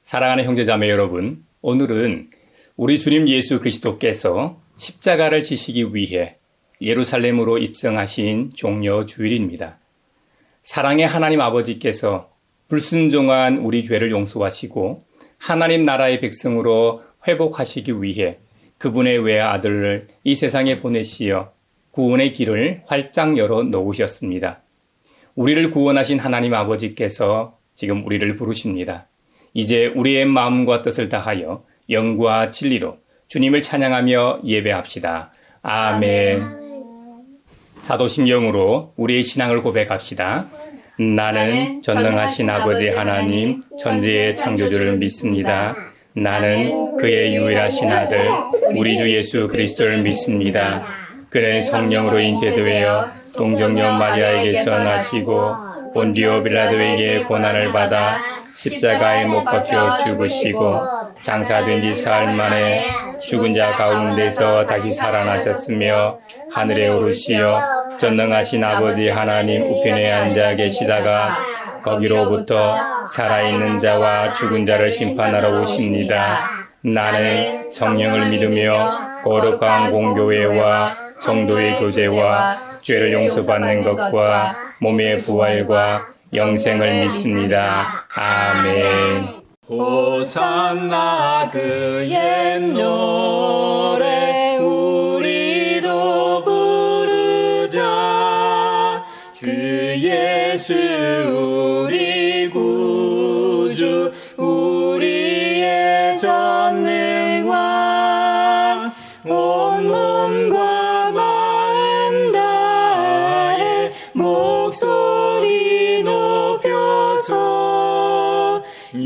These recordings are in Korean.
사랑하는 형제자매 여러분, 오늘은 우리 주님 예수 그리스도께서 십자가를 지시기 위해 예루살렘으로 입성하신 종려 주일입니다. 사랑의 하나님 아버지께서 불순종한 우리 죄를 용서하시고 하나님 나라의 백성으로 회복하시기 위해 그분의 외아들을 이 세상에 보내시어 구원의 길을 활짝 열어 놓으셨습니다. 우리를 구원하신 하나님 아버지께서 지금 우리를 부르십니다. 이제 우리의 마음과 뜻을 다하여 영과 진리로 주님을 찬양하며 예배합시다. 아멘. 사도신경으로 우리의 신앙을 고백합시다. 나는 전능하신 아버지 하나님 천지의 창조주를 믿습니다. 나는 그의 유일하신 아들 우리 주 예수 그리스도를 믿습니다. 그는 성령으로 잉태되어 동정녀 마리아에게서 나시고 본디오 빌라도에게 고난을 받아 십자가에 못 박혀 죽으시고 장사된 지 사흘 만에 죽은 자 가운데서 다시 살아나셨으며 하늘에 오르시어 전능하신 아버지 하나님 우편에 앉아 계시다가 거기로부터 살아있는 자와 죽은 자를 심판하러 오십니다. 나는 성령을 믿으며 거룩한 공교회와 성도의 교제와 죄를 용서받는 것과 몸의 부활과 영생을 믿습니다. 아멘. 호산나 그 옛 노래 우리도 부르자. 주 예수 우리 구주 우리의 전능왕 온 몸과 마음 다해 목소리 높여서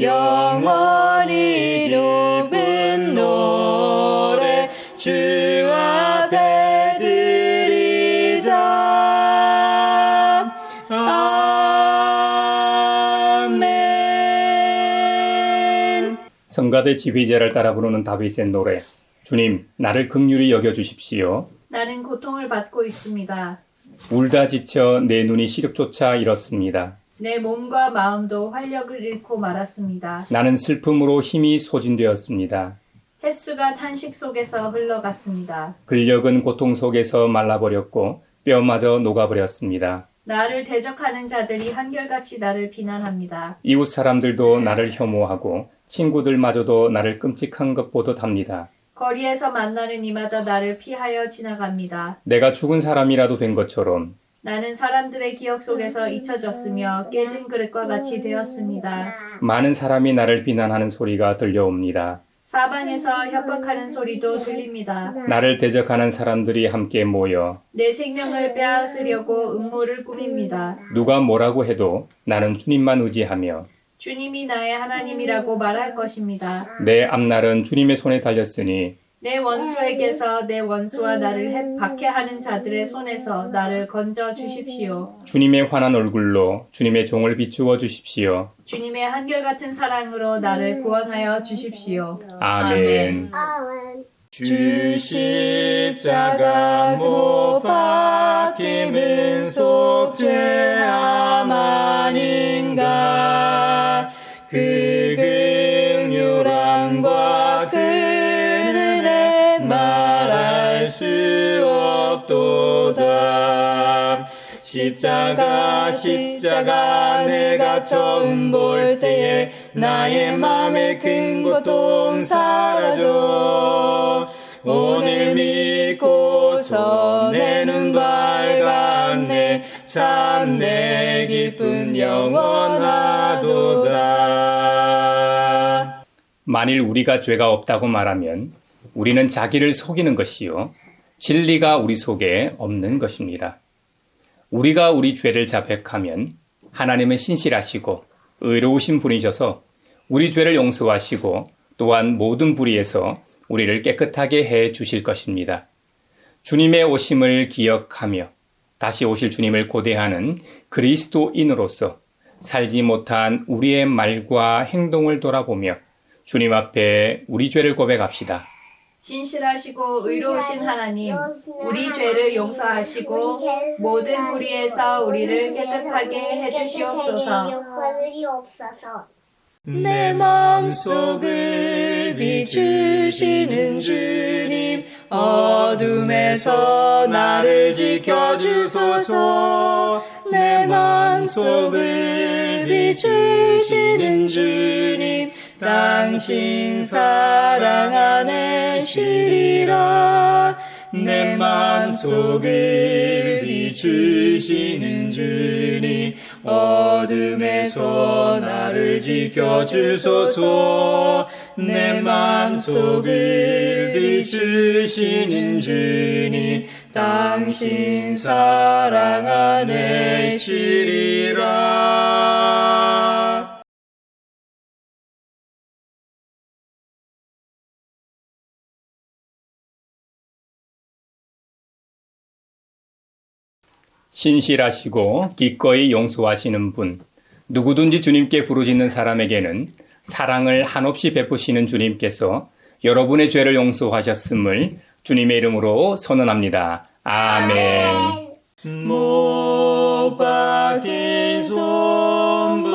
영원히 높은 노래 주 앞에 드리자. 아멘. 성가대 지휘자를 따라 부르는 다윗의 노래. 주님, 나를 긍휼히 여겨주십시오. 나는 고통을 받고 있습니다. 울다 지쳐 내 눈이 시력조차 잃었습니다. 내 몸과 마음도 활력을 잃고 말았습니다. 나는 슬픔으로 힘이 소진되었습니다. 햇수가 탄식 속에서 흘러갔습니다. 근력은 고통 속에서 말라버렸고 뼈마저 녹아버렸습니다. 나를 대적하는 자들이 한결같이 나를 비난합니다. 이웃 사람들도 나를 혐오하고 친구들마저도 나를 끔찍한 것 보듯합니다. 거리에서 만나는 이마다 나를 피하여 지나갑니다. 내가 죽은 사람이라도 된 것처럼 나는 사람들의 기억 속에서 잊혀졌으며 깨진 그릇과 같이 되었습니다. 많은 사람이 나를 비난하는 소리가 들려옵니다. 사방에서 협박하는 소리도 들립니다. 나를 대적하는 사람들이 함께 모여 내 생명을 빼앗으려고 음모를 꾸밉니다. 누가 뭐라고 해도 나는 주님만 의지하며 주님이 나의 하나님이라고 말할 것입니다. 내 앞날은 주님의 손에 달렸으니 내 원수에게서 내 원수와 나를 박해하는 자들의 손에서 나를 건져 주십시오. 주님의 환한 얼굴로 주님의 종을 비추어 주십시오. 주님의 한결같은 사랑으로 나를 구원하여 주십시오. 아멘. 주 십자가 못 박힘은 속죄함 아닌가. 그 긍휼함과 그 은혜 말할 수 없도다. 십자가 내가 처음 볼 때에 나의 맘에 큰 고통 사라져. 오늘 믿고서 내 눈 밝았네. 참 내 기쁨 영원하도다. 만일 우리가 죄가 없다고 말하면 우리는 자기를 속이는 것이요 진리가 우리 속에 없는 것입니다. 우리가 우리 죄를 자백하면 하나님은 신실하시고 의로우신 분이셔서 우리 죄를 용서하시고 또한 모든 불의에서 우리를 깨끗하게 해 주실 것입니다. 주님의 오심을 기억하며 다시 오실 주님을 고대하는 그리스도인으로서 살지 못한 우리의 말과 행동을 돌아보며 주님 앞에 우리 죄를 고백합시다. 신실하시고 의로우신 하나님, 우리 죄를 용서하시고 모든 불의에서 우리를 깨끗하게 해주시옵소서. 내 맘속을 비추시는 주님, 어둠에서 나를 지켜주소서. 내 맘속을 비추시는 주님, 당신 사랑 안에 쉬리라. 내 맘속을 비추시는 주님, 어둠에서 나를 지켜주소서. 내 맘속을 비추시는 주님, 당신 사랑 안에 쉬리라. 신실하시고 기꺼이 용서하시는 분, 누구든지 주님께 부르짖는 사람에게는 사랑을 한없이 베푸시는 주님께서 여러분의 죄를 용서하셨음을 주님의 이름으로 선언합니다. 아멘. 못 박힌 손발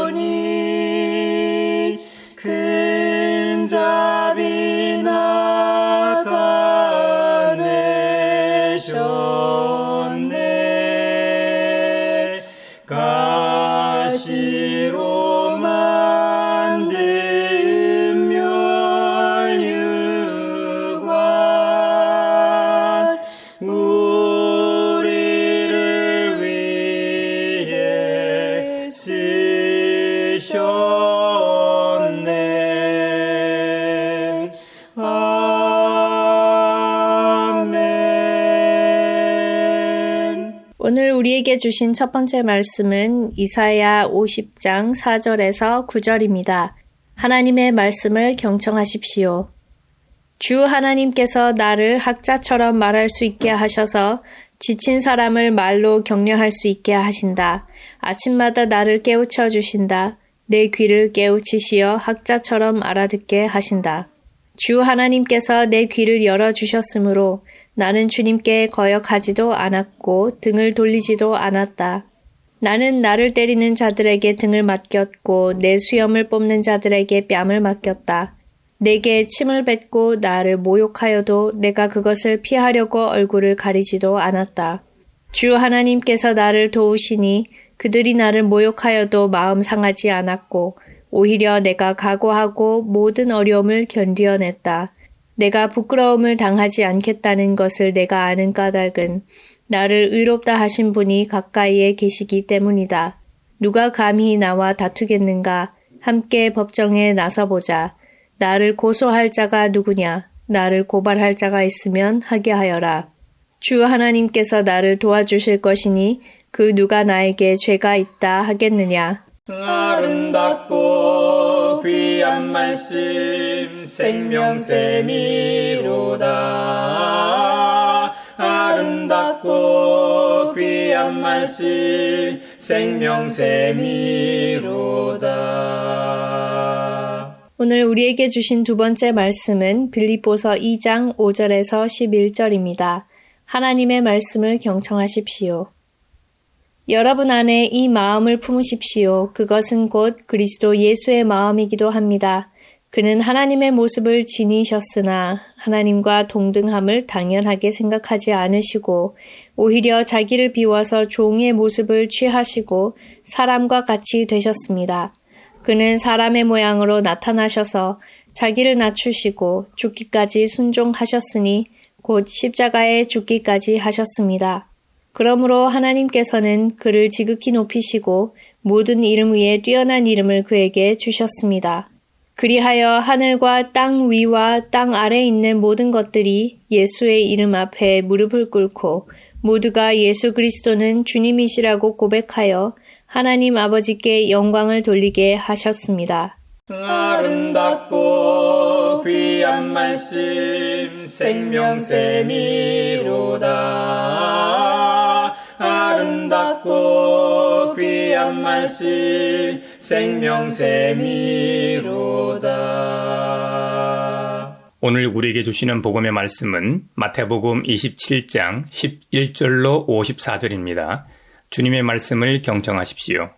보니 큰 자비 나타내셨네. 가시로 만든 멸류관 우리를 위해 쓰셨네. 아멘. 오늘 우리에게 주신 첫 번째 말씀은 이사야 50장 4절에서 9절입니다. 하나님의 말씀을 경청하십시오. 주 하나님께서 나를 학자처럼 말할 수 있게 하셔서 지친 사람을 말로 격려할 수 있게 하신다. 아침마다 나를 깨우쳐 주신다. 내 귀를 깨우치시어 학자처럼 알아듣게 하신다. 주 하나님께서 내 귀를 열어주셨으므로 나는 주님께 거역하지도 않았고 등을 돌리지도 않았다. 나는 나를 때리는 자들에게 등을 맡겼고 내 수염을 뽑는 자들에게 뺨을 맡겼다. 내게 침을 뱉고 나를 모욕하여도 내가 그것을 피하려고 얼굴을 가리지도 않았다. 주 하나님께서 나를 도우시니 그들이 나를 모욕하여도 마음 상하지 않았고 오히려 내가 각오하고 모든 어려움을 견디어냈다. 내가 부끄러움을 당하지 않겠다는 것을 내가 아는 까닭은 나를 의롭다 하신 분이 가까이에 계시기 때문이다. 누가 감히 나와 다투겠는가? 함께 법정에 나서보자. 나를 고소할 자가 누구냐? 나를 고발할 자가 있으면 하게 하여라. 주 하나님께서 나를 도와주실 것이니 그 누가 나에게 죄가 있다 하겠느냐? 아름답고 귀한 말씀 생명샘이로다. 아름답고 귀한 말씀 생명샘이로다. 오늘 우리에게 주신 두 번째 말씀은 빌립보서 2장 5절에서 11절입니다. 하나님의 말씀을 경청하십시오. 여러분 안에 이 마음을 품으십시오. 그것은 곧 그리스도 예수의 마음이기도 합니다. 그는 하나님의 모습을 지니셨으나 하나님과 동등함을 당연하게 생각하지 않으시고 오히려 자기를 비워서 종의 모습을 취하시고 사람과 같이 되셨습니다. 그는 사람의 모양으로 나타나셔서 자기를 낮추시고 죽기까지 순종하셨으니 곧 십자가에 죽기까지 하셨습니다. 그러므로 하나님께서는 그를 지극히 높이시고 모든 이름 위에 뛰어난 이름을 그에게 주셨습니다. 그리하여 하늘과 땅 위와 땅 아래에 있는 모든 것들이 예수의 이름 앞에 무릎을 꿇고 모두가 예수 그리스도는 주님이시라고 고백하여 하나님 아버지께 영광을 돌리게 하셨습니다. 아름답고 귀한 말씀 생명샘이로다. 아름답고 귀한 말씀 생명샘이로다. 오늘 우리에게 주시는 복음의 말씀은 마태복음 27장 11절로 54절입니다. 주님의 말씀을 경청하십시오.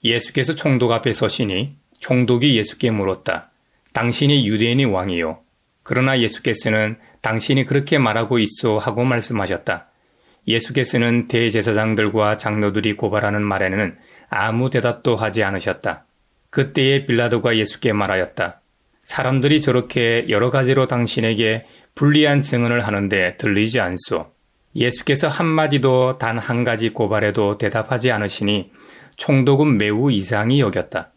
예수께서 총독 앞에 서시니 총독이 예수께 물었다. 당신이 유대인의 왕이요. 그러나 예수께서는 당신이 그렇게 말하고 있소 하고 말씀하셨다. 예수께서는 대제사장들과 장로들이 고발하는 말에는 아무 대답도 하지 않으셨다. 그때에 빌라도가 예수께 말하였다. 사람들이 저렇게 여러 가지로 당신에게 불리한 증언을 하는데 들리지 않소. 예수께서 한마디도 단 한 가지 고발에도 대답하지 않으시니 총독은 매우 이상히 여겼다.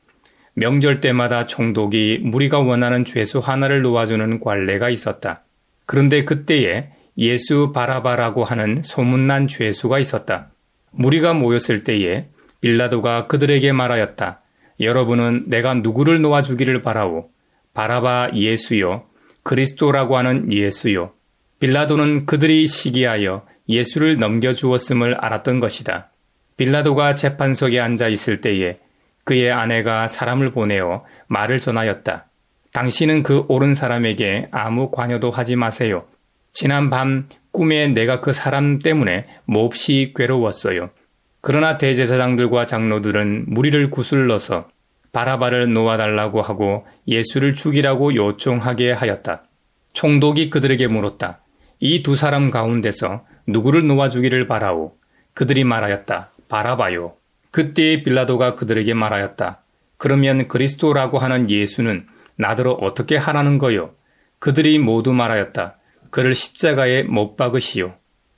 명절 때마다 총독이 무리가 원하는 죄수 하나를 놓아주는 관례가 있었다. 그런데 그때에 예수 바라바라고 하는 소문난 죄수가 있었다. 무리가 모였을 때에 빌라도가 그들에게 말하였다. 여러분은 내가 누구를 놓아주기를 바라오? 바라바 예수요, 그리스도라고 하는 예수요. 빌라도는 그들이 시기하여 예수를 넘겨주었음을 알았던 것이다. 빌라도가 재판석에 앉아 있을 때에 그의 아내가 사람을 보내어 말을 전하였다. 당신은 그 옳은 사람에게 아무 관여도 하지 마세요. 지난 밤 꿈에 내가 그 사람 때문에 몹시 괴로웠어요. 그러나 대제사장들과 장로들은 무리를 구슬러서 바라바를 놓아달라고 하고 예수를 죽이라고 요청하게 하였다. 총독이 그들에게 물었다. 이 두 사람 가운데서 누구를 놓아주기를 바라오? 그들이 말하였다. 바라바요. 그때 빌라도가 그들에게 말하였다. 그러면 그리스도라고 하는 예수는 나더러 어떻게 하라는 거요? 그들이 모두 말하였다. 그를 십자가에 못 박으시오.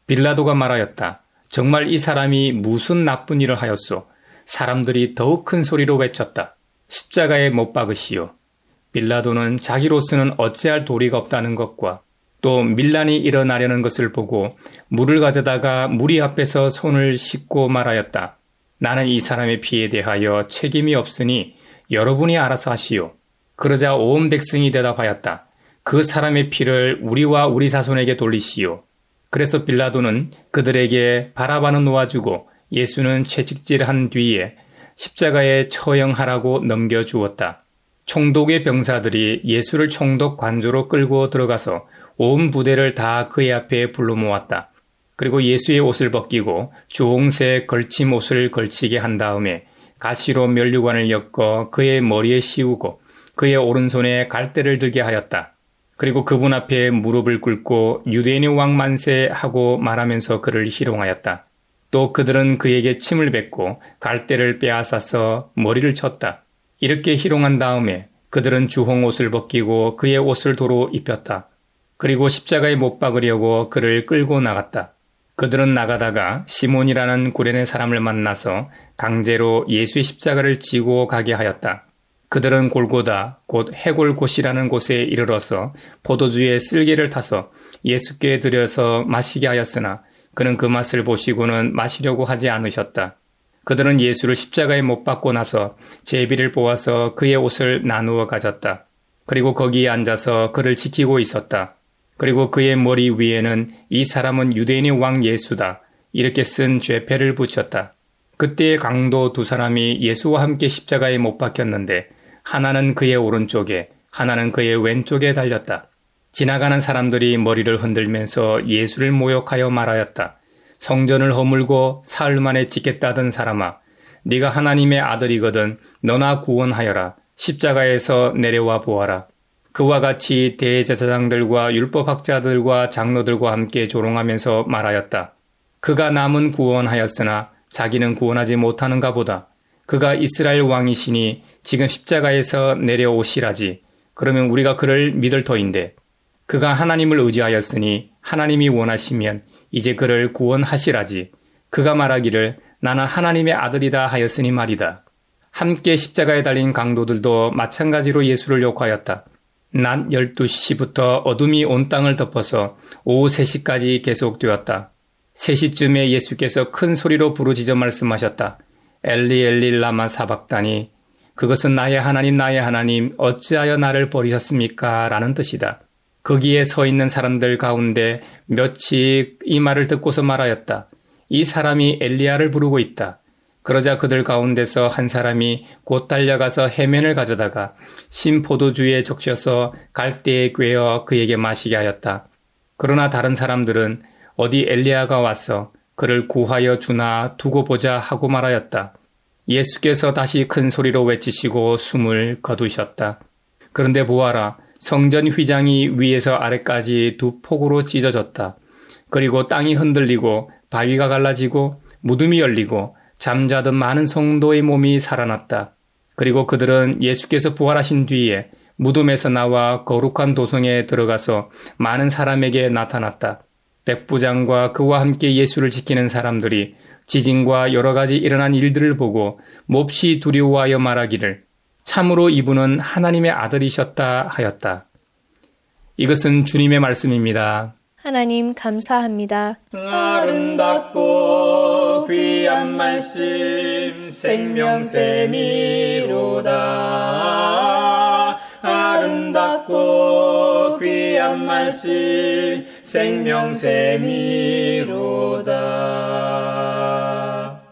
빌라도가 말하였다. 정말 이 사람이 무슨 나쁜 일을 하였소? 사람들이 더욱 큰 소리로 외쳤다. 십자가에 못 박으시오. 빌라도는 자기로서는 어찌할 도리가 없다는 것과 또 밀란이 일어나려는 것을 보고 물을 가져다가 무리 앞에서 손을 씻고 말하였다. 나는 이 사람의 피에 대하여 책임이 없으니 여러분이 알아서 하시오. 그러자 온 백성이 대답하였다. 그 사람의 피를 우리와 우리 자손에게 돌리시오. 그래서 빌라도는 그들에게 바라바는 놓아주고 예수는 채찍질한 뒤에 십자가에 처형하라고 넘겨주었다. 총독의 병사들이 예수를 총독 관저로 끌고 들어가서 온 부대를 다 그의 앞에 불러 모았다. 그리고 예수의 옷을 벗기고 주홍색 걸침 옷을 걸치게 한 다음에 가시로 면류관을 엮어 그의 머리에 씌우고 그의 오른손에 갈대를 들게 하였다. 그리고 그분 앞에 무릎을 꿇고 유대인의 왕 만세 하고 말하면서 그를 희롱하였다. 또 그들은 그에게 침을 뱉고 갈대를 빼앗아서 머리를 쳤다. 이렇게 희롱한 다음에 그들은 주홍옷을 벗기고 그의 옷을 도로 입혔다. 그리고 십자가에 못 박으려고 그를 끌고 나갔다. 그들은 나가다가 시몬이라는 구레네 사람을 만나서 강제로 예수의 십자가를 지고 가게 하였다. 그들은 골고다 곧 해골곳이라는 곳에 이르러서 포도주에 쓸개를 타서 예수께 드려서 마시게 하였으나 그는 그 맛을 보시고는 마시려고 하지 않으셨다. 그들은 예수를 십자가에 못 박고 나서 제비를 뽑아서 그의 옷을 나누어 가졌다. 그리고 거기에 앉아서 그를 지키고 있었다. 그리고 그의 머리 위에는 이 사람은 유대인의 왕 예수다. 이렇게 쓴 죄패를 붙였다. 그때의 강도 두 사람이 예수와 함께 십자가에 못 박혔는데 하나는 그의 오른쪽에 하나는 그의 왼쪽에 달렸다. 지나가는 사람들이 머리를 흔들면서 예수를 모욕하여 말하였다. 성전을 허물고 사흘 만에 짓겠다던 사람아, 네가 하나님의 아들이거든 너나 구원하여라. 십자가에서 내려와 보아라. 그와 같이 대제사장들과 율법학자들과 장로들과 함께 조롱하면서 말하였다. 그가 남은 구원하였으나 자기는 구원하지 못하는가 보다. 그가 이스라엘 왕이시니 지금 십자가에서 내려오시라지. 그러면 우리가 그를 믿을 터인데 그가 하나님을 의지하였으니 하나님이 원하시면 이제 그를 구원하시라지. 그가 말하기를 나는 하나님의 아들이다 하였으니 말이다. 함께 십자가에 달린 강도들도 마찬가지로 예수를 욕하였다. 낮 12시부터 어둠이 온 땅을 덮어서 오후 3시까지 계속되었다. 3시쯤에 예수께서 큰 소리로 부르짖어 말씀하셨다. 엘리 엘리 라마 사박다니. 그것은 나의 하나님 어찌하여 나를 버리셨습니까? 라는 뜻이다. 거기에 서 있는 사람들 가운데 몇이 이 말을 듣고서 말하였다. 이 사람이 엘리야를 부르고 있다. 그러자 그들 가운데서 한 사람이 곧 달려가서 해면을 가져다가 신 포도주에 적셔서 갈대에 꿰어 그에게 마시게 하였다. 그러나 다른 사람들은 어디 엘리야가 와서 그를 구하여 주나 두고 보자 하고 말하였다. 예수께서 다시 큰 소리로 외치시고 숨을 거두셨다. 그런데 보아라, 성전 휘장이 위에서 아래까지 두 폭으로 찢어졌다. 그리고 땅이 흔들리고 바위가 갈라지고 무덤이 열리고 잠자던 많은 성도의 몸이 살아났다. 그리고 그들은 예수께서 부활하신 뒤에 무덤에서 나와 거룩한 도성에 들어가서 많은 사람에게 나타났다. 백부장과 그와 함께 예수를 지키는 사람들이 지진과 여러 가지 일어난 일들을 보고 몹시 두려워하여 말하기를 참으로 이분은 하나님의 아들이셨다 하였다. 이것은 주님의 말씀입니다. 하나님 감사합니다. 아름답고 귀한 말씀 생명샘이로다. 아름답고 귀한 말씀 생명샘이로다.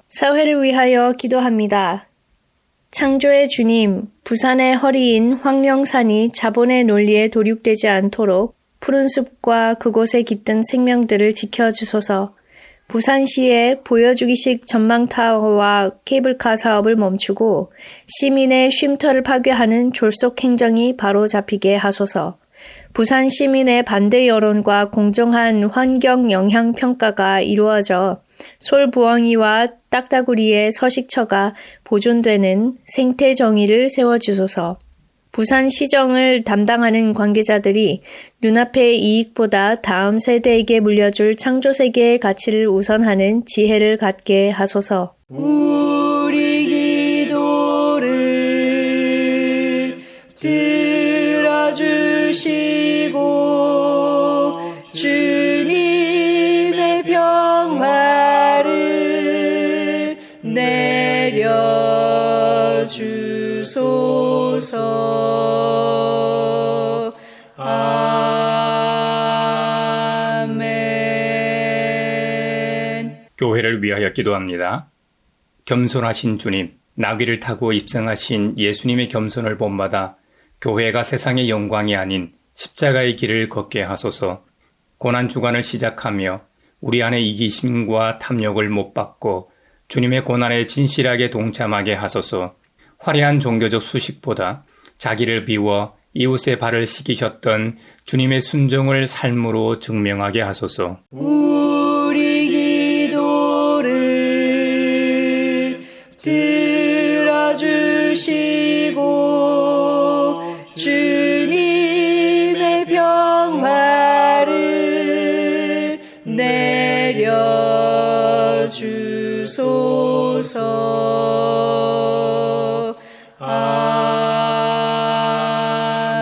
사회를 위하여 기도합니다. 창조의 주님, 부산의 허리인 황령산이 자본의 논리에 도륙되지 않도록 푸른 숲과 그곳에 깃든 생명들을 지켜주소서. 부산시의 보여주기식 전망타워와 케이블카 사업을 멈추고 시민의 쉼터를 파괴하는 졸속 행정이 바로 잡히게 하소서. 부산 시민의 반대 여론과 공정한 환경 영향 평가가 이루어져 솔부엉이와 딱따구리의 서식처가 보존되는 생태 정의를 세워주소서. 부산시정을 담당하는 관계자들이 눈앞의 이익보다 다음 세대에게 물려줄 창조세계의 가치를 우선하는 지혜를 갖게 하소서. 우리 기도를 들어주시고 주님의 평화를 내려주소서. 아멘. 교회를 위하여 기도합니다. 겸손하신 주님, 나귀를 타고 입성하신 예수님의 겸손을 본받아 교회가 세상의 영광이 아닌 십자가의 길을 걷게 하소서. 고난주간을 시작하며 우리 안에 이기심과 탐욕을 못 받고 주님의 고난에 진실하게 동참하게 하소서. 화려한 종교적 수식보다 자기를 비워 이웃의 발을 씻기셨던 주님의 순종을 삶으로 증명하게 하소서. 우리 기도를 들어주시고 주님의 평화를 내려주소서.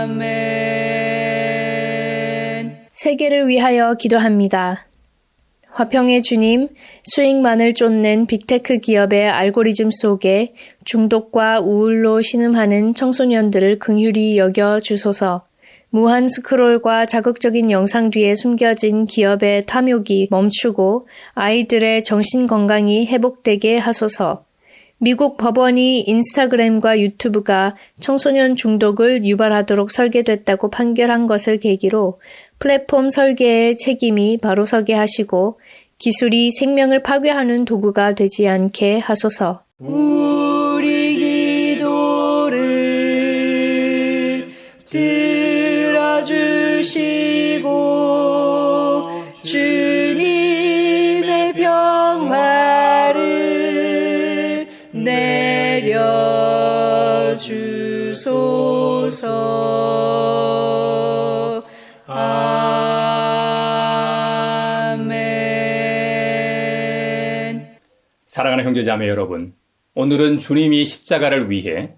아멘. 세계를 위하여 기도합니다. 화평의 주님, 수익만을 쫓는 빅테크 기업의 알고리즘 속에 중독과 우울로 신음하는 청소년들을 긍휼히 여겨 주소서. 무한 스크롤과 자극적인 영상 뒤에 숨겨진 기업의 탐욕이 멈추고 아이들의 정신 건강이 회복되게 하소서. 미국 법원이 인스타그램과 유튜브가 청소년 중독을 유발하도록 설계됐다고 판결한 것을 계기로 플랫폼 설계의 책임이 바로 서게 하시고 기술이 생명을 파괴하는 도구가 되지 않게 하소서. 우리 기도를 들어주시고 주님의 평화를 내려주소서. 아멘. 사랑하는 형제자매 여러분, 오늘은 주님이 십자가를 위해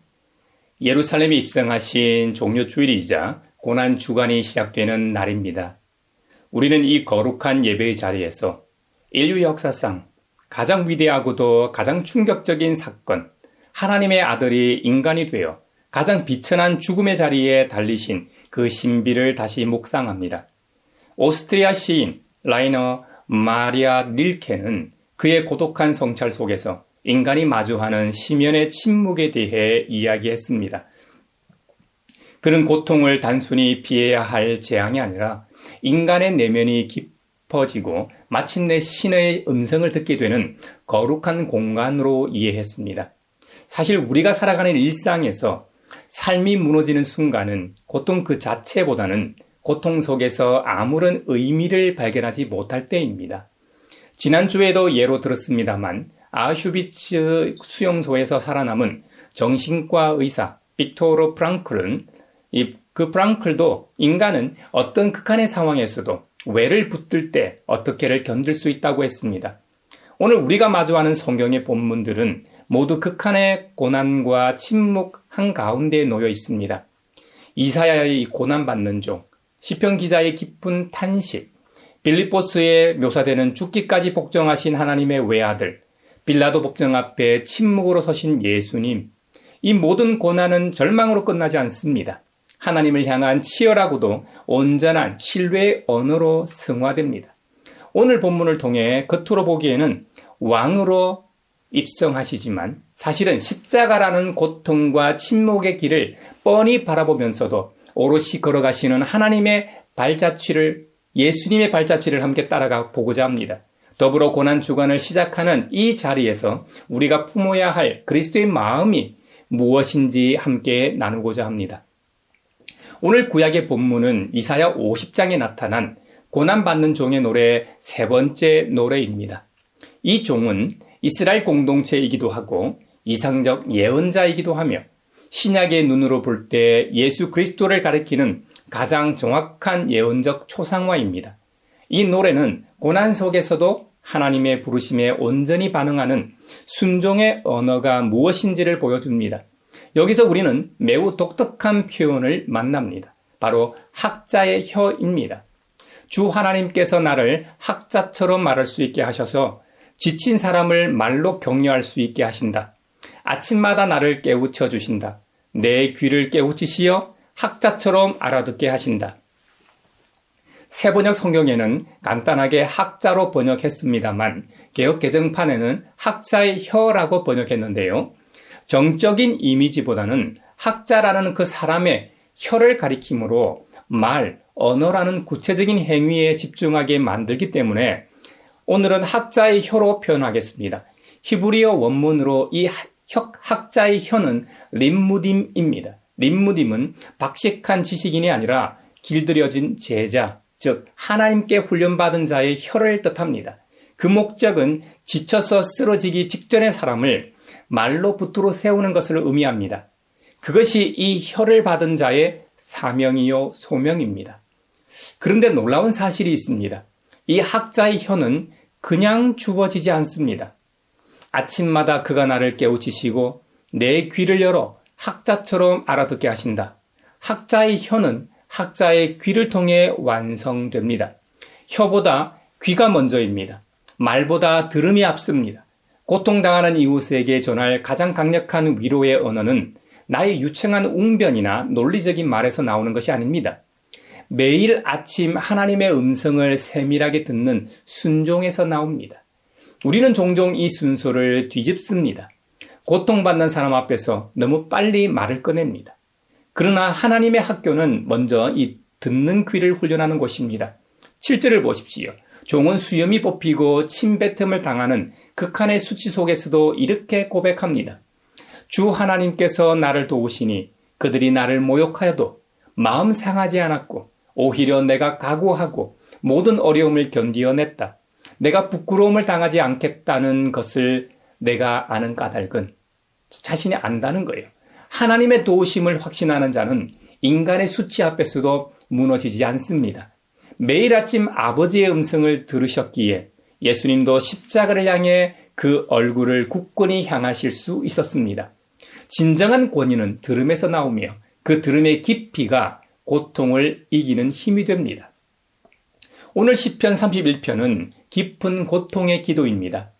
예루살렘에 입성하신 종료주일이자 고난주간이 시작되는 날입니다. 우리는 이 거룩한 예배의 자리에서 인류 역사상 가장 위대하고도 가장 충격적인 사건, 하나님의 아들이 인간이 되어 가장 비천한 죽음의 자리에 달리신 그 신비를 다시 묵상합니다. 오스트리아 시인 라이너 마리아 릴케는 그의 고독한 성찰 속에서 인간이 마주하는 심연의 침묵에 대해 이야기했습니다. 그는 고통을 단순히 피해야 할 재앙이 아니라 인간의 내면이 깊어지고 마침내 신의 음성을 듣게 되는 거룩한 공간으로 이해했습니다. 사실 우리가 살아가는 일상에서 삶이 무너지는 순간은 고통 그 자체보다는 고통 속에서 아무런 의미를 발견하지 못할 때입니다. 지난주에도 예로 들었습니다만 아슈비츠 수용소에서 살아남은 정신과 의사 빅토르 프랑클은 그 프랑클도 인간은 어떤 극한의 상황에서도 외를 붙들 때 어떻게를 견딜 수 있다고 했습니다. 오늘 우리가 마주하는 성경의 본문들은 모두 극한의 고난과 침묵 한가운데에 놓여 있습니다. 이사야의 고난받는 종, 시편 기자의 깊은 탄식, 빌립보스에 묘사되는 죽기까지 복종하신 하나님의 외아들, 빌라도 법정 앞에 침묵으로 서신 예수님, 이 모든 고난은 절망으로 끝나지 않습니다. 하나님을 향한 치열하고도 온전한 신뢰의 언어로 승화됩니다. 오늘 본문을 통해 겉으로 보기에는 왕으로 입성하시지만 사실은 십자가라는 고통과 침묵의 길을 뻔히 바라보면서도 오롯이 걸어가시는 하나님의 발자취를, 예수님의 발자취를 함께 따라가 보고자 합니다. 더불어 고난 주간을 시작하는 이 자리에서 우리가 품어야 할 그리스도의 마음이 무엇인지 함께 나누고자 합니다. 오늘 구약의 본문은 이사야 50장에 나타난 고난받는 종의 노래의 세 번째 노래입니다. 이 종은 이스라엘 공동체이기도 하고 이상적 예언자이기도 하며 신약의 눈으로 볼 때 예수 그리스도를 가리키는 가장 정확한 예언적 초상화입니다. 이 노래는 고난 속에서도 하나님의 부르심에 온전히 반응하는 순종의 언어가 무엇인지를 보여줍니다. 여기서 우리는 매우 독특한 표현을 만납니다. 바로 학자의 혀입니다. 주 하나님께서 나를 학자처럼 말할 수 있게 하셔서 지친 사람을 말로 격려할 수 있게 하신다. 아침마다 나를 깨우쳐 주신다. 내 귀를 깨우치시어 학자처럼 알아듣게 하신다. 새번역 성경에는 간단하게 학자로 번역했습니다만 개역 개정판에는 학자의 혀라고 번역했는데요. 정적인 이미지보다는 학자라는 그 사람의 혀를 가리키므로 말, 언어라는 구체적인 행위에 집중하게 만들기 때문에 오늘은 학자의 혀로 표현하겠습니다. 히브리어 원문으로 이 학자의 혀는 림무딤입니다. 림무딤은 박식한 지식인이 아니라 길들여진 제자, 즉 하나님께 훈련받은 자의 혀를 뜻합니다. 그 목적은 지쳐서 쓰러지기 직전의 사람을 말로 붙들어 세우는 것을 의미합니다. 그것이 이 혀를 받은 자의 사명이요 소명입니다. 그런데 놀라운 사실이 있습니다. 이 학자의 혀는 그냥 주어지지 않습니다. 아침마다 그가 나를 깨우치시고 내 귀를 열어 학자처럼 알아듣게 하신다. 학자의 혀는 학자의 귀를 통해 완성됩니다. 혀보다 귀가 먼저입니다. 말보다 들음이 앞섭니다. 고통당하는 이웃에게 전할 가장 강력한 위로의 언어는 나의 유창한 웅변이나 논리적인 말에서 나오는 것이 아닙니다. 매일 아침 하나님의 음성을 세밀하게 듣는 순종에서 나옵니다. 우리는 종종 이 순서를 뒤집습니다. 고통받는 사람 앞에서 너무 빨리 말을 꺼냅니다. 그러나 하나님의 학교는 먼저 이 듣는 귀를 훈련하는 곳입니다. 7절을 보십시오. 종은 수염이 뽑히고 침뱉음을 당하는 극한의 수치 속에서도 이렇게 고백합니다. 주 하나님께서 나를 도우시니 그들이 나를 모욕하여도 마음 상하지 않았고 오히려 내가 각오하고 모든 어려움을 견디어냈다. 내가 부끄러움을 당하지 않겠다는 것을 내가 아는 까닭은 자신이 안다는 거예요. 하나님의 도우심을 확신하는 자는 인간의 수치 앞에서도 무너지지 않습니다. 매일 아침 아버지의 음성을 들으셨기에 예수님도 십자가를 향해 그 얼굴을 굳건히 향하실 수 있었습니다. 진정한 권위는 들음에서 나오며 그 들음의 깊이가 고통을 이기는 힘이 됩니다. 오늘 시편 31편은 깊은 고통의 기도입니다.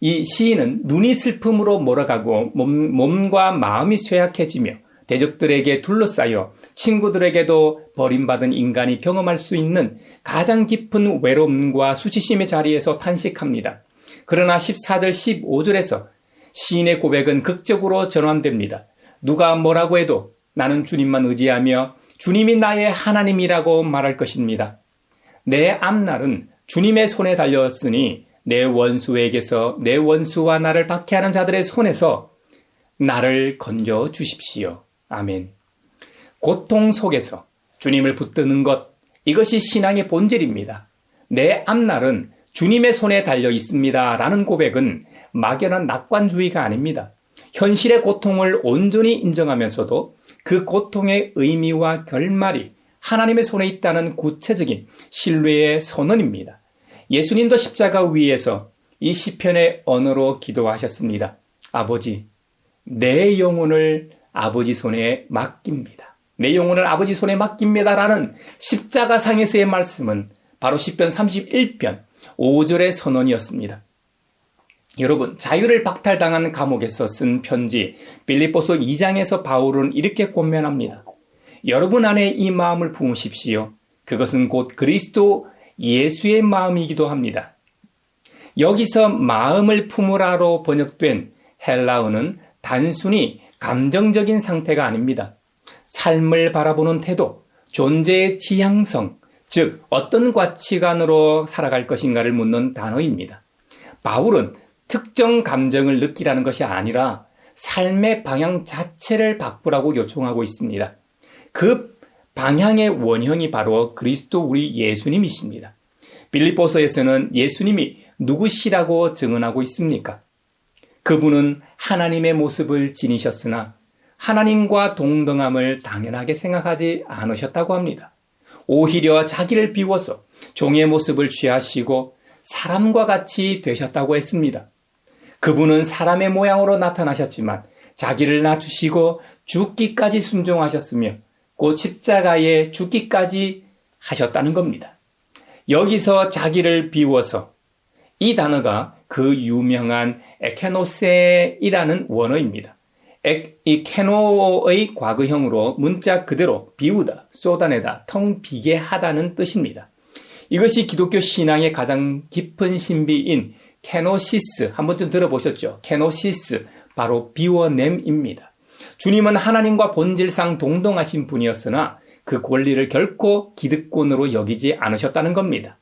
이 시인은 눈이 슬픔으로 몰아가고 몸과 마음이 쇠약해지며 대적들에게 둘러싸여 친구들에게도 버림받은 인간이 경험할 수 있는 가장 깊은 외로움과 수치심의 자리에서 탄식합니다. 그러나 14절 15절에서 시인의 고백은 극적으로 전환됩니다. 누가 뭐라고 해도 나는 주님만 의지하며 주님이 나의 하나님이라고 말할 것입니다. 내 앞날은 주님의 손에 달렸으니 내 원수에게서 내 원수와 나를 박해하는 자들의 손에서 나를 건져 주십시오. 아멘. 고통 속에서 주님을 붙드는 것, 이것이 신앙의 본질입니다. 내 앞날은 주님의 손에 달려 있습니다. 라는 고백은 막연한 낙관주의가 아닙니다. 현실의 고통을 온전히 인정하면서도 그 고통의 의미와 결말이 하나님의 손에 있다는 구체적인 신뢰의 선언입니다. 예수님도 십자가 위에서 이 시편의 언어로 기도하셨습니다. 아버지, 내 영혼을 아버지 손에 맡깁니다. 내 영혼을 아버지 손에 맡깁니다라는 십자가상에서의 말씀은 바로 시편 31편 5절의 선언이었습니다. 여러분, 자유를 박탈당한 감옥에서 쓴 편지 빌립보서 2장에서 바울은 이렇게 권면합니다. 여러분 안에 이 마음을 품으십시오. 그것은 곧 그리스도 예수의 마음이기도 합니다. 여기서 마음을 품으라로 번역된 헬라어는 단순히 감정적인 상태가 아닙니다. 삶을 바라보는 태도, 존재의 지향성, 즉 어떤 가치관으로 살아갈 것인가를 묻는 단어입니다. 바울은 특정 감정을 느끼라는 것이 아니라 삶의 방향 자체를 바꾸라고 요청하고 있습니다. 그 방향의 원형이 바로 그리스도 우리 예수님이십니다. 빌립보서에서는 예수님이 누구시라고 증언하고 있습니까? 그분은 하나님의 모습을 지니셨으나 하나님과 동등함을 당연하게 생각하지 않으셨다고 합니다. 오히려 자기를 비워서 종의 모습을 취하시고 사람과 같이 되셨다고 했습니다. 그분은 사람의 모양으로 나타나셨지만 자기를 낮추시고 죽기까지 순종하셨으며 곧 십자가에 죽기까지 하셨다는 겁니다. 여기서 자기를 비워서, 이 단어가 그 유명한 에케노세이라는 원어입니다. 이 케노의 과거형으로 문자 그대로 비우다, 쏟아내다, 텅 비게 하다는 뜻입니다. 이것이 기독교 신앙의 가장 깊은 신비인 케노시스, 한 번쯤 들어보셨죠? 케노시스, 바로 비워냄입니다. 주님은 하나님과 본질상 동등하신 분이었으나 그 권리를 결코 기득권으로 여기지 않으셨다는 겁니다.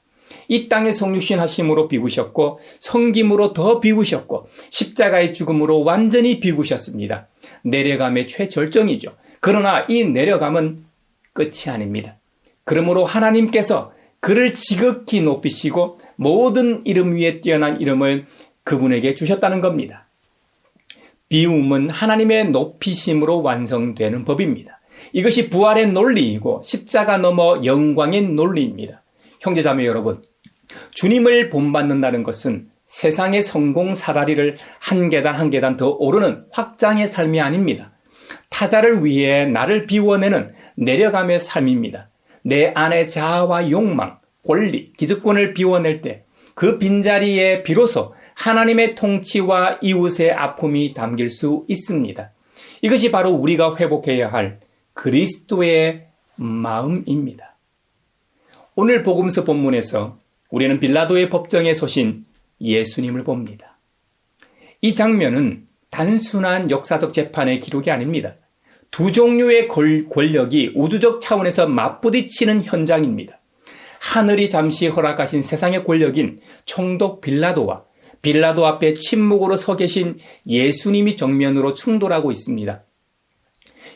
이 땅에 성육신 하심으로 비우셨고 성김으로 더 비우셨고 십자가의 죽음으로 완전히 비우셨습니다. 내려감의 최절정이죠. 그러나 이 내려감은 끝이 아닙니다. 그러므로 하나님께서 그를 지극히 높이시고 모든 이름 위에 뛰어난 이름을 그분에게 주셨다는 겁니다. 비움은 하나님의 높이심으로 완성되는 법입니다. 이것이 부활의 논리이고 십자가 넘어 영광의 논리입니다. 형제자매 여러분, 주님을 본받는다는 것은 세상의 성공 사다리를 한 계단 한 계단 더 오르는 확장의 삶이 아닙니다. 타자를 위해 나를 비워내는 내려감의 삶입니다. 내 안의 자아와 욕망, 권리, 기득권을 비워낼 때 그 빈자리에 비로소 하나님의 통치와 이웃의 아픔이 담길 수 있습니다. 이것이 바로 우리가 회복해야 할 그리스도의 마음입니다. 오늘 복음서 본문에서 우리는 빌라도의 법정에 서신 예수님을 봅니다. 이 장면은 단순한 역사적 재판의 기록이 아닙니다. 두 종류의 권력이 우주적 차원에서 맞부딪히는 현장입니다. 하늘이 잠시 허락하신 세상의 권력인 총독 빌라도와 빌라도 앞에 침묵으로 서 계신 예수님이 정면으로 충돌하고 있습니다.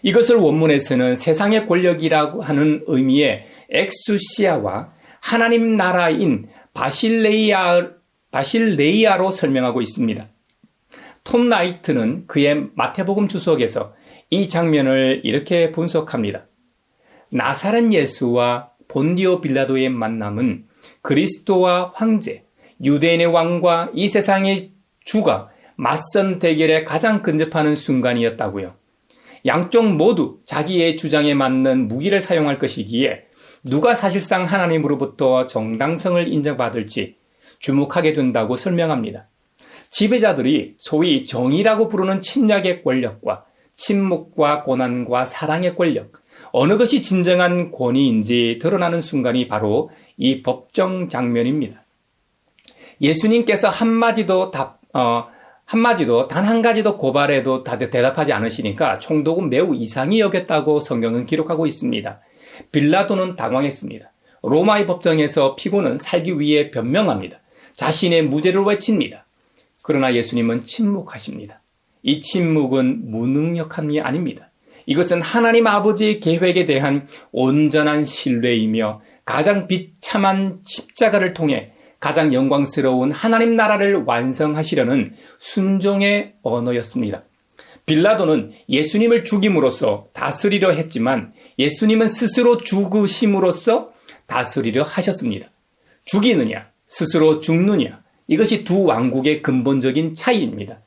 이것을 원문에서는 세상의 권력이라고 하는 의미의 엑수시아와 하나님 나라인 바실레이아로 설명하고 있습니다. 톰 나이트는 그의 마태복음 주석에서 이 장면을 이렇게 분석합니다. 나사렛 예수와 본디오 빌라도의 만남은 그리스도와 황제, 유대인의 왕과 이 세상의 주가 맞선 대결에 가장 근접하는 순간이었다고요. 양쪽 모두 자기의 주장에 맞는 무기를 사용할 것이기에 누가 사실상 하나님으로부터 정당성을 인정받을지 주목하게 된다고 설명합니다. 지배자들이 소위 정의라고 부르는 침략의 권력과 침묵과 고난과 사랑의 권력, 어느 것이 진정한 권위인지 드러나는 순간이 바로 이 법정 장면입니다. 예수님께서 한마디도 단 한 가지도 고발해도 대답하지 않으시니까 총독은 매우 이상히 여겼다고 성경은 기록하고 있습니다. 빌라도는 당황했습니다. 로마의 법정에서 피고는 살기 위해 변명합니다. 자신의 무죄를 외칩니다. 그러나 예수님은 침묵하십니다. 이 침묵은 무능력함이 아닙니다. 이것은 하나님 아버지의 계획에 대한 온전한 신뢰이며 가장 비참한 십자가를 통해 가장 영광스러운 하나님 나라를 완성하시려는 순종의 언어였습니다. 빌라도는 예수님을 죽임으로써 다스리려 했지만 예수님은 스스로 죽으심으로써 다스리려 하셨습니다. 죽이느냐, 스스로 죽느냐, 이것이 두 왕국의 근본적인 차이입니다.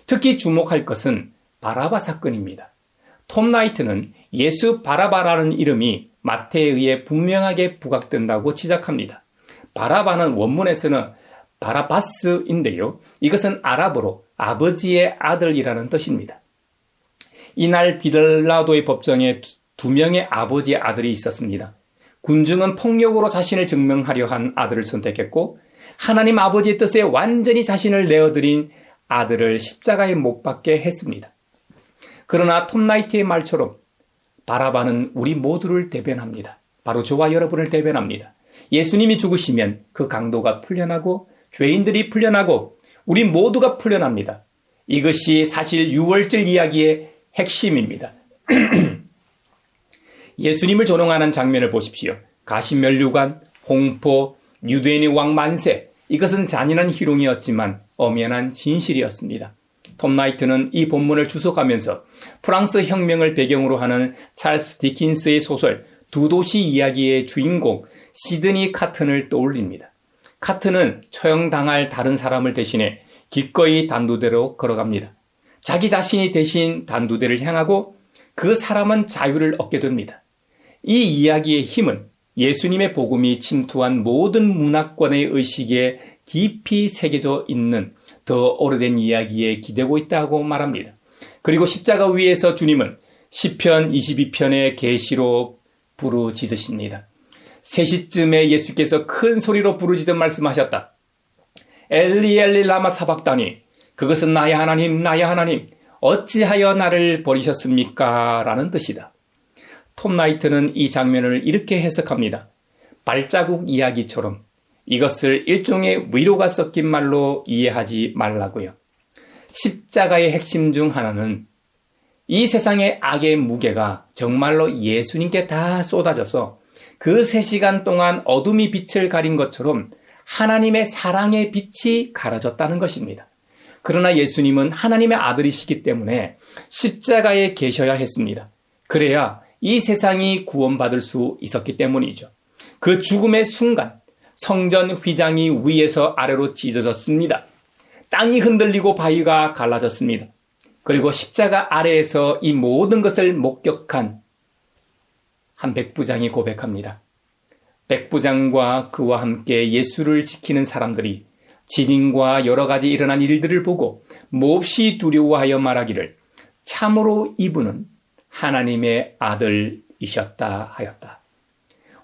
특히 주목할 것은 바라바 사건입니다. 톰 나이트는 예수 바라바라는 이름이 마태에 의해 분명하게 부각된다고 지적합니다. 바라바는 원문에서는 바라바스인데요. 이것은 아랍어로 아버지의 아들이라는 뜻입니다. 이날 빌라도의 법정에 두 명의 아버지의 아들이 있었습니다. 군중은 폭력으로 자신을 증명하려 한 아들을 선택했고 하나님 아버지의 뜻에 완전히 자신을 내어드린 아들을 십자가에 못 박게 했습니다. 그러나 톰 나이트의 말처럼 바라바는 우리 모두를 대변합니다. 바로 저와 여러분을 대변합니다. 예수님이 죽으시면 그 강도가 풀려나고 죄인들이 풀려나고 우리 모두가 풀려납니다. 이것이 사실 유월절 이야기의 핵심입니다. 예수님을 조롱하는 장면을 보십시오. 가시면류관, 홍포, 유대인의 왕 만세, 이것은 잔인한 희롱이었지만 엄연한 진실이었습니다. 톰 나이트는 이 본문을 주석하면서 프랑스 혁명을 배경으로 하는 찰스 디킨스의 소설 두 도시 이야기의 주인공 시드니 카튼을 떠올립니다. 카튼은 처형당할 다른 사람을 대신해 기꺼이 단두대로 걸어갑니다. 자기 자신이 대신 단두대를 향하고 그 사람은 자유를 얻게 됩니다. 이 이야기의 힘은 예수님의 복음이 침투한 모든 문화권의 의식에 깊이 새겨져 있는 더 오래된 이야기에 기대고 있다고 말합니다. 그리고 십자가 위에서 주님은 시편 22편의 계시로 부르짖으십니다. 3시쯤에 예수께서 큰 소리로 부르짖어 말씀하셨다. 엘리 엘리 라마 사박다니, 그것은 나의 하나님 나의 하나님 어찌하여 나를 버리셨습니까? 라는 뜻이다. 톰 나이트는 이 장면을 이렇게 해석합니다. 발자국 이야기처럼 이것을 일종의 위로가 섞인 말로 이해하지 말라고요. 십자가의 핵심 중 하나는 이 세상의 악의 무게가 정말로 예수님께 다 쏟아져서 그 3시간 동안 어둠이 빛을 가린 것처럼 하나님의 사랑의 빛이 가려졌다는 것입니다. 그러나 예수님은 하나님의 아들이시기 때문에 십자가에 계셔야 했습니다. 그래야 이 세상이 구원받을 수 있었기 때문이죠. 그 죽음의 순간 성전 휘장이 위에서 아래로 찢어졌습니다. 땅이 흔들리고 바위가 갈라졌습니다. 그리고 십자가 아래에서 이 모든 것을 목격한 한 백부장이 고백합니다. 백부장과 그와 함께 예수를 지키는 사람들이 지진과 여러 가지 일어난 일들을 보고 몹시 두려워하여 말하기를 참으로 이분은 하나님의 아들이셨다 하였다.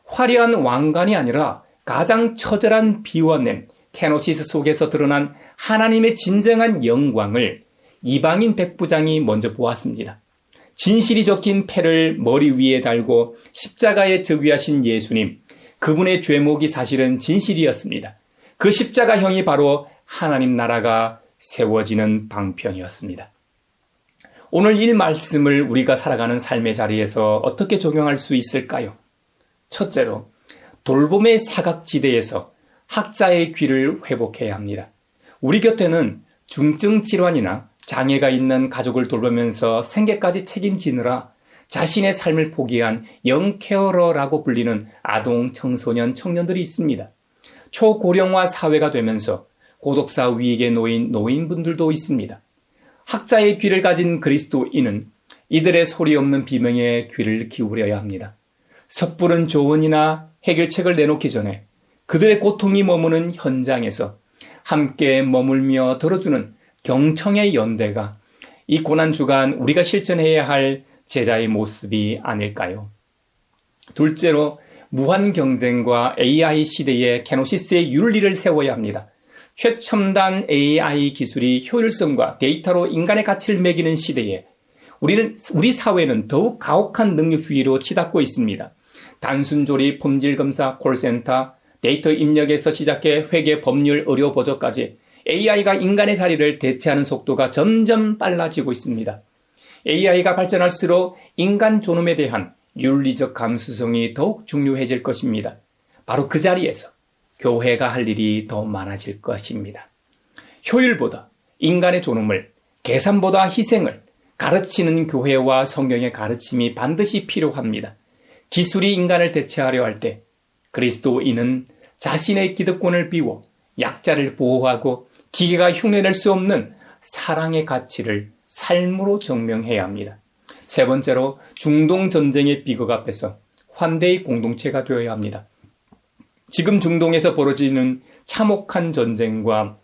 화려한 왕관이 아니라 가장 처절한 비워냄, 케노시스 속에서 드러난 하나님의 진정한 영광을 이방인 백부장이 먼저 보았습니다. 진실이 적힌 패를 머리 위에 달고 십자가에 즉위하신 예수님, 그분의 죄목이 사실은 진실이었습니다. 그 십자가형이 바로 하나님 나라가 세워지는 방편이었습니다. 오늘 이 말씀을 우리가 살아가는 삶의 자리에서 어떻게 적용할 수 있을까요? 첫째로, 돌봄의 사각지대에서 학자의 귀를 회복해야 합니다. 우리 곁에는 중증 질환이나 장애가 있는 가족을 돌보면서 생계까지 책임지느라 자신의 삶을 포기한 영케어러라고 불리는 아동, 청소년, 청년들이 있습니다. 초고령화 사회가 되면서 고독사 위기에 놓인 노인분들도 있습니다. 학자의 귀를 가진 그리스도인은 이들의 소리 없는 비명에 귀를 기울여야 합니다. 섣부른 조언이나 해결책을 내놓기 전에 그들의 고통이 머무는 현장에서 함께 머물며 들어주는 경청의 연대가 이 고난주간 우리가 실천해야 할 제자의 모습이 아닐까요? 둘째로, 무한 경쟁과 AI 시대에 케노시스의 윤리를 세워야 합니다. 최첨단 AI 기술이 효율성과 데이터로 인간의 가치를 매기는 시대에 우리 사회는 더욱 가혹한 능력주의로 치닫고 있습니다. 단순 조립, 품질 검사, 콜센터, 데이터 입력에서 시작해 회계, 법률, 의료 보조까지 AI가 인간의 자리를 대체하는 속도가 점점 빨라지고 있습니다. AI가 발전할수록 인간 존엄에 대한 윤리적 감수성이 더욱 중요해질 것입니다. 바로 그 자리에서 교회가 할 일이 더 많아질 것입니다. 효율보다 인간의 존엄을, 계산보다 희생을 가르치는 교회와 성경의 가르침이 반드시 필요합니다. 기술이 인간을 대체하려 할 때 그리스도인은 자신의 기득권을 비워 약자를 보호하고 기계가 흉내낼 수 없는 사랑의 가치를 삶으로 증명해야 합니다. 세 번째로 중동 전쟁의 비극 앞에서 환대의 공동체가 되어야 합니다. 지금 중동에서 벌어지는 참혹한 전쟁과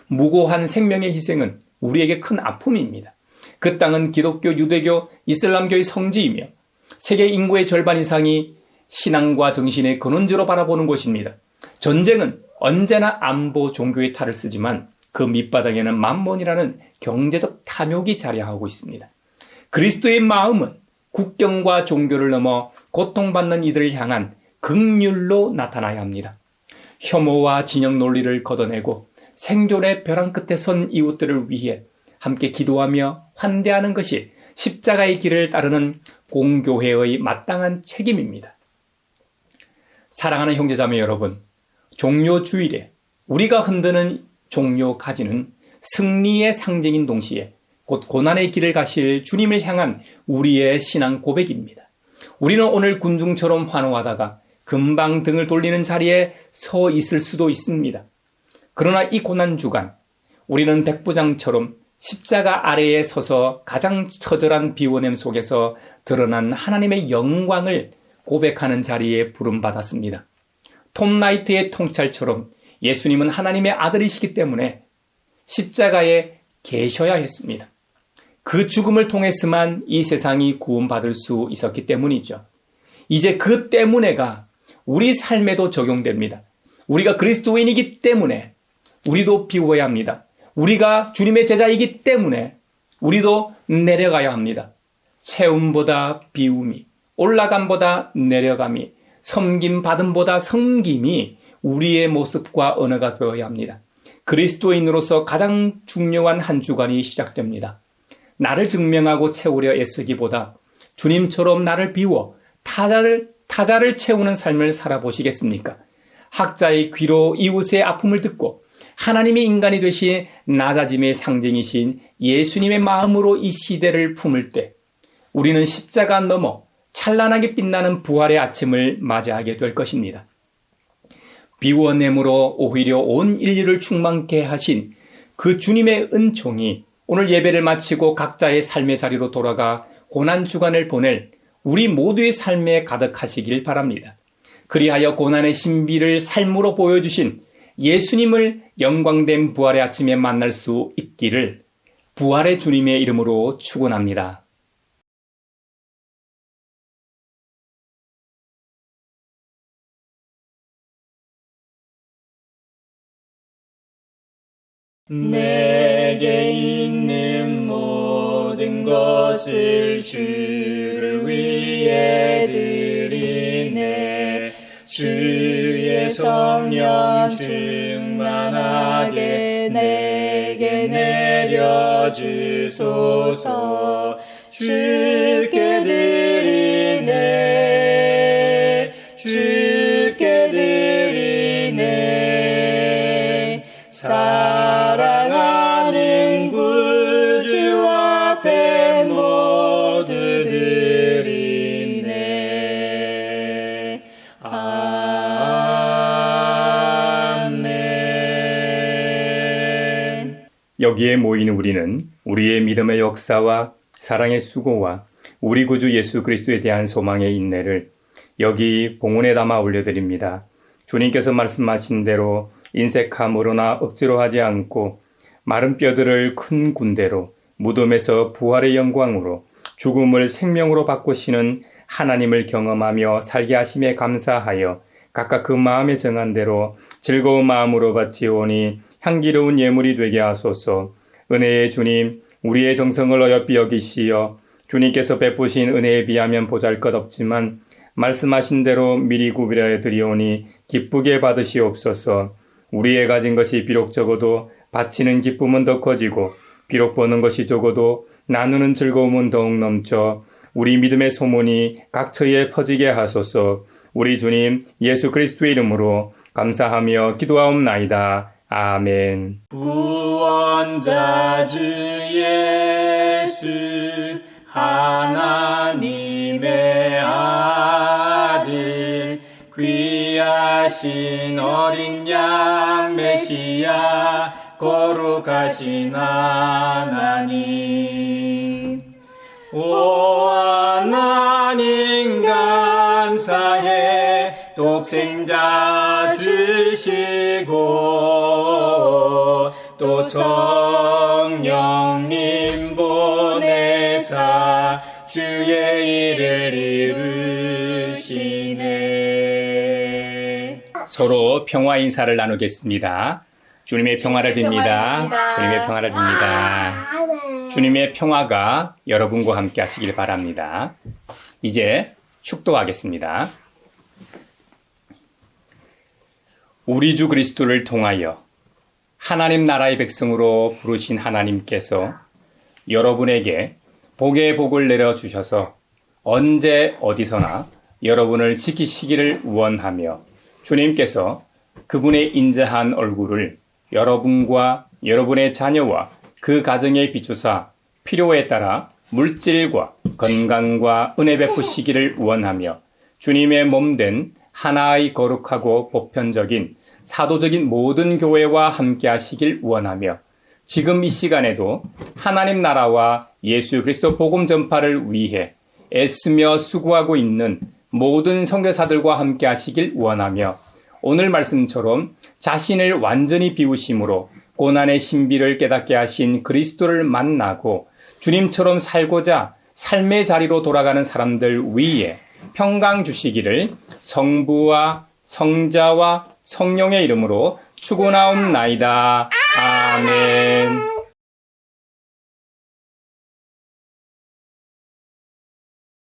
무고한 생명의 희생은 우리에게 큰 아픔입니다. 그 땅은 기독교, 유대교, 이슬람교의 성지이며 세계 인구의 절반 이상이 신앙과 정신의 근원지로 바라보는 곳입니다. 전쟁은 언제나 안보, 종교의 탈을 쓰지만 그 밑바닥에는 만몬이라는 경제적 탐욕이 자리하고 있습니다. 그리스도의 마음은 국경과 종교를 넘어 고통받는 이들을 향한 긍휼로 나타나야 합니다. 혐오와 진영 논리를 걷어내고 생존의 벼랑 끝에 선 이웃들을 위해 함께 기도하며 환대하는 것이 십자가의 길을 따르는 공교회의 마땅한 책임입니다. 사랑하는 형제자매 여러분, 종료 주일에 우리가 흔드는 종료 가지는 승리의 상징인 동시에 곧 고난의 길을 가실 주님을 향한 우리의 신앙 고백입니다. 우리는 오늘 군중처럼 환호하다가 금방 등을 돌리는 자리에 서 있을 수도 있습니다. 그러나 이 고난 주간 우리는 백부장처럼 십자가 아래에 서서 가장 처절한 비워냄 속에서 드러난 하나님의 영광을 고백하는 자리에 부름받았습니다. 톰 라이트의 통찰처럼 예수님은 하나님의 아들이시기 때문에 십자가에 계셔야 했습니다. 그 죽음을 통해서만 이 세상이 구원받을 수 있었기 때문이죠. 이제 그 때문에가 우리 삶에도 적용됩니다. 우리가 그리스도인이기 때문에 우리도 비워야 합니다. 우리가 주님의 제자이기 때문에 우리도 내려가야 합니다. 채움보다 비움이, 올라감보다 내려감이, 섬김받음보다 섬김이 우리의 모습과 언어가 되어야 합니다. 그리스도인으로서 가장 중요한 한 주간이 시작됩니다. 나를 증명하고 채우려 애쓰기보다 주님처럼 나를 비워 타자를 채우는 삶을 살아보시겠습니까? 학자의 귀로 이웃의 아픔을 듣고 하나님이 인간이 되신 낮아짐의 상징이신 예수님의 마음으로 이 시대를 품을 때 우리는 십자가 넘어 찬란하게 빛나는 부활의 아침을 맞이하게 될 것입니다. 비워냄으로 오히려 온 인류를 충만케 하신 그 주님의 은총이 오늘 예배를 마치고 각자의 삶의 자리로 돌아가 고난주간을 보낼 우리 모두의 삶에 가득하시길 바랍니다. 그리하여 고난의 신비를 삶으로 보여주신 예수님을 영광된 부활의 아침에 만날 수 있기를 부활의 주님의 이름으로 축원합니다. 내게 있는 모든 것을 주를 위해 드리네. 주의 성령 충만하게 내게 내려주소서. 주께 드리네. 주께 드리네. 사랑하는 구주 앞에 모두 드리네. 아멘. 여기에 모인 우리는 우리의 믿음의 역사와 사랑의 수고와 우리 구주 예수 그리스도에 대한 소망의 인내를 여기 봉헌에 담아 올려드립니다. 주님께서 말씀하신 대로 인색함으로나 억지로 하지 않고 마른 뼈들을 큰 군대로 무덤에서 부활의 영광으로 죽음을 생명으로 바꾸시는 하나님을 경험하며 살게 하심에 감사하여 각각 그 마음에 정한 대로 즐거운 마음으로 바치오니 향기로운 예물이 되게 하소서. 은혜의 주님, 우리의 정성을 어여삐 여기시어 주님께서 베푸신 은혜에 비하면 보잘것없지만 말씀하신 대로 미리 구비하여 드리오니 기쁘게 받으시옵소서. 우리의 가진 것이 비록 적어도 바치는 기쁨은 더 커지고 비록 버는 것이 적어도 나누는 즐거움은 더욱 넘쳐 우리 믿음의 소문이 각처에 퍼지게 하소서. 우리 주님 예수 그리스도의 이름으로 감사하며 기도하옵나이다. 아멘. 구원자 주 예수 하나님의 아들 귀하신 어린 양 메시아 거룩하신 하나님 오 하나님 감사해 독생자 주시고 또 성령님 보내사 주의 일을 이루시네. 서로 평화 인사를 나누겠습니다. 주님의 평화를 빕니다. 주님의 평화를 빕니다. 주님의 평화가 여러분과 함께 하시길 바랍니다. 이제 축도하겠습니다. 우리 주 그리스도를 통하여 하나님 나라의 백성으로 부르신 하나님께서 여러분에게 복의 복을 내려주셔서 언제 어디서나 여러분을 지키시기를 원하며 주님께서 그분의 인자한 얼굴을 여러분과 여러분의 자녀와 그 가정에 비추사 필요에 따라 물질과 건강과 은혜 베푸시기를 원하며 주님의 몸된 하나의 거룩하고 보편적인 사도적인 모든 교회와 함께 하시길 원하며 지금 이 시간에도 하나님 나라와 예수 그리스도 복음 전파를 위해 애쓰며 수고하고 있는 모든 선교사들과 함께 하시길 원하며 오늘 말씀처럼 자신을 완전히 비우심으로 고난의 신비를 깨닫게 하신 그리스도를 만나고 주님처럼 살고자 삶의 자리로 돌아가는 사람들 위에 평강 주시기를 성부와 성자와 성령의 이름으로 축원하옵나이다. 아멘.